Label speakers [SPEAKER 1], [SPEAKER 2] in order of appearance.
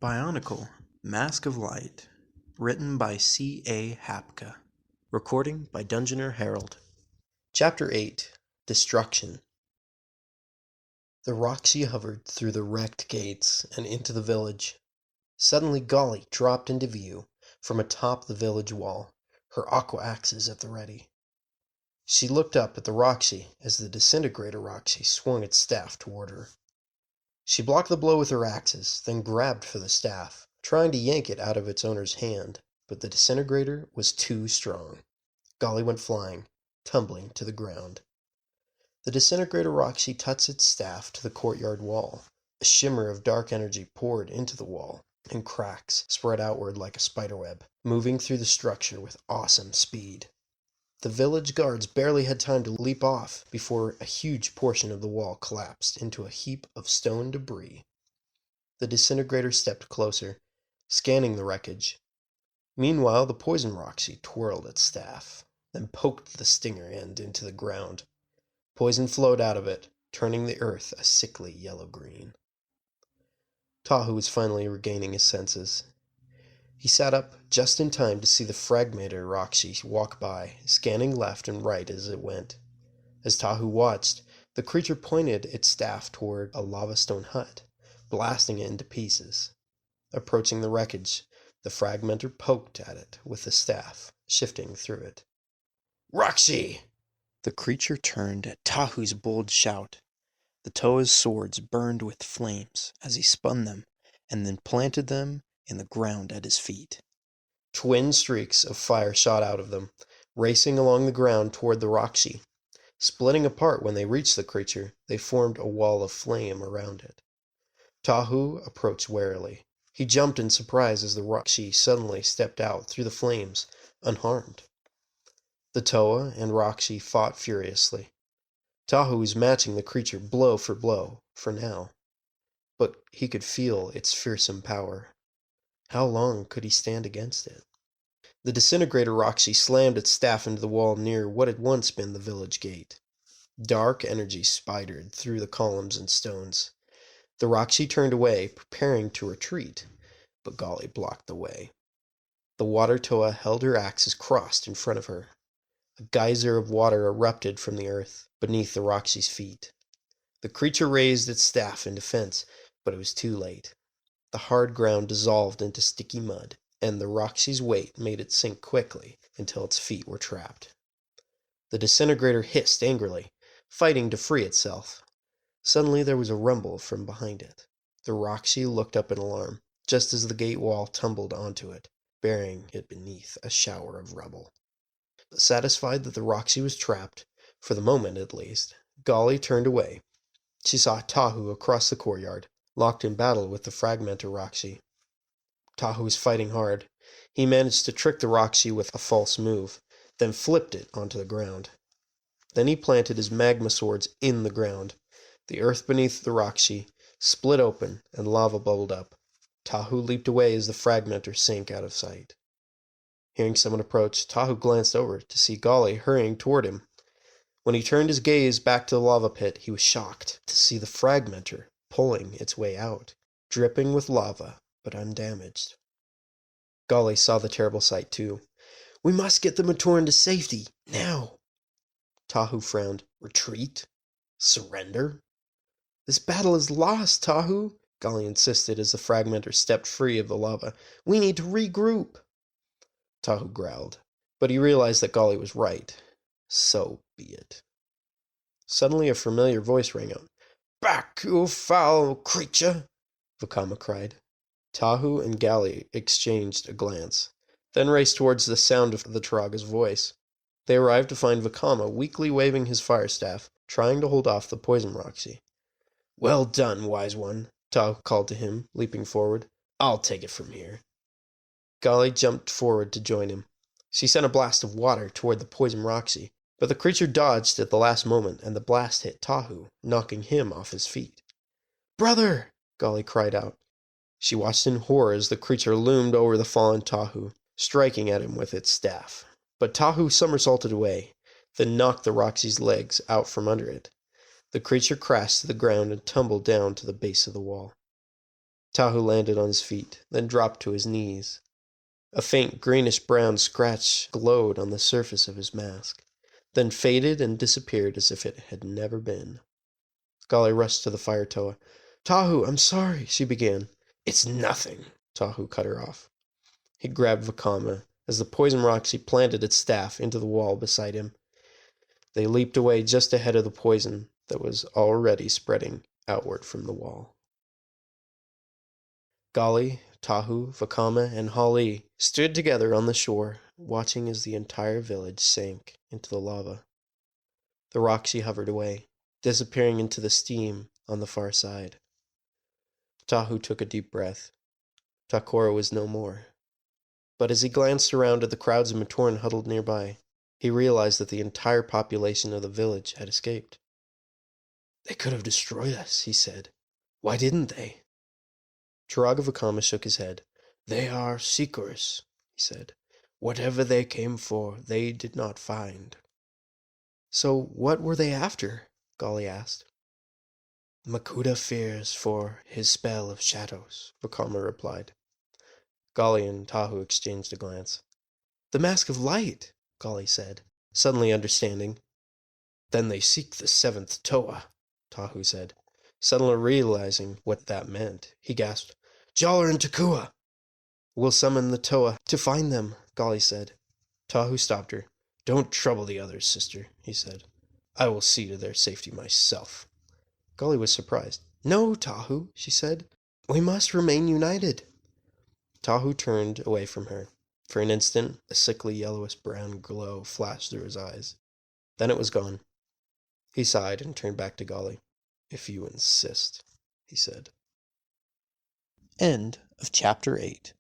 [SPEAKER 1] BIONICLE, Mask of Light, written by C.A. Hapka. Recording by Dungeoneer Harold. Chapter 8, Destruction. The Roxy hovered through the wrecked gates and into the village. Suddenly Golly dropped into view from atop the village wall, her aqua axes at the ready. She looked up at the Roxy as the disintegrator Roxy swung its staff toward her. She blocked the blow with her axes, then grabbed for the staff, trying to yank it out of its owner's hand, but the disintegrator was too strong. Golly went flying, tumbling to the ground. The disintegrator Roxy touched its staff to the courtyard wall. A shimmer of dark energy poured into the wall, and cracks spread outward like a spiderweb, moving through the structure with awesome speed. The village guards barely had time to leap off before a huge portion of the wall collapsed into a heap of stone debris. The disintegrator stepped closer, scanning the wreckage. Meanwhile, the poison Roxy twirled its staff, then poked the stinger end into the ground. Poison flowed out of it, turning the earth a sickly yellow-green. Tahu was finally regaining his senses. He sat up just in time to see the fragmentor Roxy walk by, scanning left and right as it went. As Tahu watched, the creature pointed its staff toward a lava stone hut, blasting it into pieces. Approaching the wreckage, the fragmentor poked at it with the staff, shifting through it. "Roxy!" The creature turned at Tahu's bold shout. The Toa's swords burned with flames as he spun them and then planted them in the ground at his feet. Twin streaks of fire shot out of them, racing along the ground toward the Roxy. Splitting apart when they reached the creature, they formed a wall of flame around it. Tahu approached warily. He jumped in surprise as the Roxy suddenly stepped out through the flames, unharmed. The Toa and Roxy fought furiously. Tahu was matching the creature blow for now, but he could feel its fearsome power. How long could he stand against it? The disintegrator Roxy slammed its staff into the wall near what had once been the village gate. Dark energy spidered through the columns and stones. The Roxy turned away, preparing to retreat, but Golly blocked the way. The water Toa held her axes crossed in front of her. A geyser of water erupted from the earth beneath the Roxy's feet. The creature raised its staff in defense, but it was too late. The hard ground dissolved into sticky mud, and the Roxy's weight made it sink quickly until its feet were trapped. The disintegrator hissed angrily, fighting to free itself. Suddenly there was a rumble from behind it. The Roxy looked up in alarm, just as the gate wall tumbled onto it, burying it beneath a shower of rubble. Satisfied that the Roxy was trapped, for the moment at least, Golly turned away. She saw Tahu across the courtyard, locked in battle with the fragmentor Roxy. Tahu was fighting hard. He managed to trick the Roxy with a false move, then flipped it onto the ground. Then he planted his magma swords in the ground. The earth beneath the Roxy split open and lava bubbled up. Tahu leaped away as the fragmentor sank out of sight. Hearing someone approach, Tahu glanced over to see Golly hurrying toward him. When he turned his gaze back to the lava pit, he was shocked to see the fragmentor pulling its way out, dripping with lava, but undamaged. Golly saw the terrible sight too. "We must get the Matoran to safety, now." Tahu frowned. "Retreat? Surrender? This battle is lost, Tahu," Golly insisted as the fragmentor stepped free of the lava. "We need to regroup." Tahu growled, but he realized that Golly was right. So be it. Suddenly a familiar voice rang out. "Back, you foul creature!" Vakama cried. Tahu and Golly exchanged a glance, then raced towards the sound of the Turaga's voice. They arrived to find Vakama weakly waving his fire staff, trying to hold off the poison Roxy. "Well done, wise one," Tahu called to him, leaping forward. "I'll take it from here." Golly jumped forward to join him. She sent a blast of water toward the poison Roxy, but the creature dodged at the last moment, and the blast hit Tahu, knocking him off his feet. "Brother!" Golly cried out. She watched in horror as the creature loomed over the fallen Tahu, striking at him with its staff. But Tahu somersaulted away, then knocked the Roxy's legs out from under it. The creature crashed to the ground and tumbled down to the base of the wall. Tahu landed on his feet, then dropped to his knees. A faint greenish-brown scratch glowed on the surface of his mask, then faded and disappeared as if it had never been. Golly rushed to the fire toa. "Tahu, I'm sorry," she began. "It's nothing," Tahu cut her off. He grabbed Vakama as the poison Roxy planted its staff into the wall beside him. They leaped away just ahead of the poison that was already spreading outward from the wall. Golly, Tahu, Vakama, and Hali stood together on the shore, watching as the entire village sank into the lava. The Roxy hovered away, disappearing into the steam on the far side. Tahu took a deep breath. Takora was no more. But as he glanced around at the crowds of Matoran huddled nearby, he realized that the entire population of the village had escaped. "They could have destroyed us," he said. "Why didn't they?" Turaga Vakama shook his head. "They are seekers," he said. "Whatever they came for, they did not find." "So what were they after?" Golly asked. "Makuta fears for his spell of shadows," Vakama replied. Golly and Tahu exchanged a glance. "The Mask of Light," Golly said, suddenly understanding. "Then they seek the seventh Toa," Tahu said. Suddenly realizing what that meant, he gasped, "Jaller and Takua!" "We'll summon the Toa to find them," Golly said. Tahu stopped her. "Don't trouble the others, sister," he said. "I will see to their safety myself." Golly was surprised. "No, Tahu," she said. "We must remain united." Tahu turned away from her. For an instant, a sickly yellowish-brown glow flashed through his eyes. Then it was gone. He sighed and turned back to Golly. "If you insist," he said. End of Chapter 8.